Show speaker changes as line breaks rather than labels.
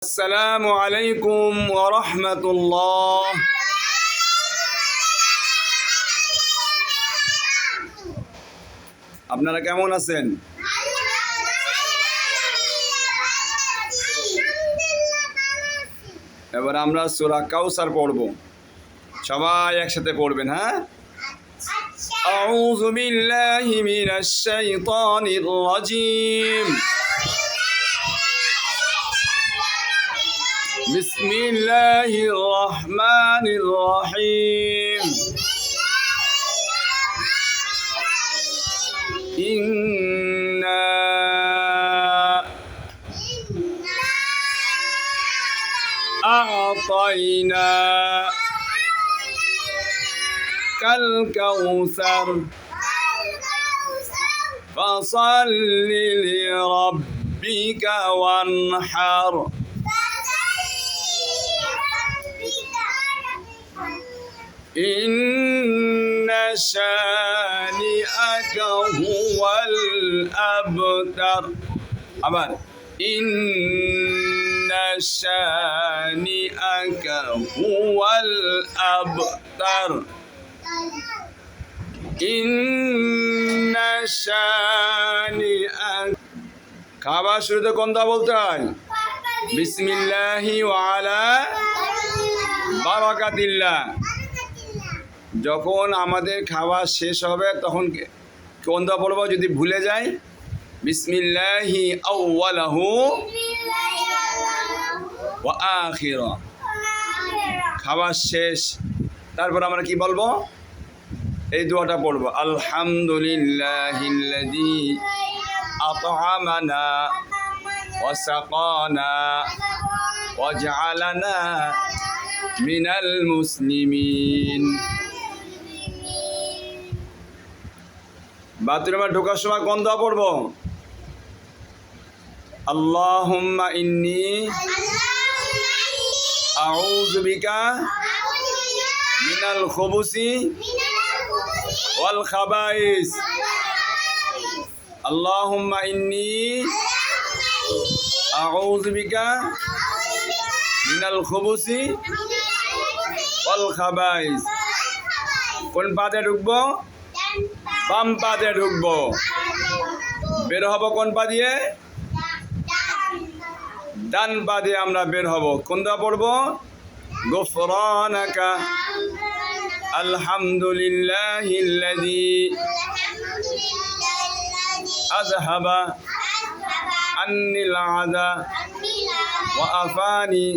আসসালামু আলাইকুম ওয়া রাহমাতুল্লাহ। আপনারা কেমন আছেন? এবার আমরা সূরা কাউসার পড়ব, সবাই একসাথে পড়বেন। হ্যাঁ, আউযু বিল্লাহি মিনাশ শাইতানির রাজীম। বিসমিল্লাহির রহমানির রহিম। ইন্না আ'তাইনা কাল কাউসার ফাসাল্লি লিরাব্বিকা ওয়ানহার। ইন্না শানিআকা হুয়াল আবতার। আবার ইন্না শানিআকা হুয়াল আবতার। ইন্না শানিআকা। খাবার শুরুতে কোনটা বলতে হয়? বিসমিল্লাহি ওয়া আলা বারাকাতিল্লাহ। যখন আমাদের খাওয়া শেষ হবে তখন কোনটা বলবো? যদি ভুলে যাই, বিসমিল্লাহি আউওয়ালাহু ওয়া আখিরা। খাওয়া শেষ, তারপর আমরা কি বলবো? এই দোয়াটা পড়বো, আলহামদুলিল্লাহিল্লাযী আত'আমানা ওয়া সাকানা ওয়া জা'আলানা মিনাল মুসলিমিন। বাথরুমে ঢোকার সময় কোন দোয়া পড়বো? আল্লাহুম্মা ইন্নী আউযু বিকা মিনাল খুবুসি ওয়াল খাবাইস। আল্লাহুম্মা ইন্নী আউযু বিকা মিনাল খুবুসি ওয়াল খাবাইস। কোন পাতে ঢুকবো? বাম পাতে ঢুকবো। বের হব কোন পা দিয়ে? ডান পা দিয়ে আমরা বের হব। কোন দোয়া পড়বো? গুফরানাকা আলহামদুলিল্লাহিল্লাযী আযহাবা আন্নিল আযা ওয়া আফানি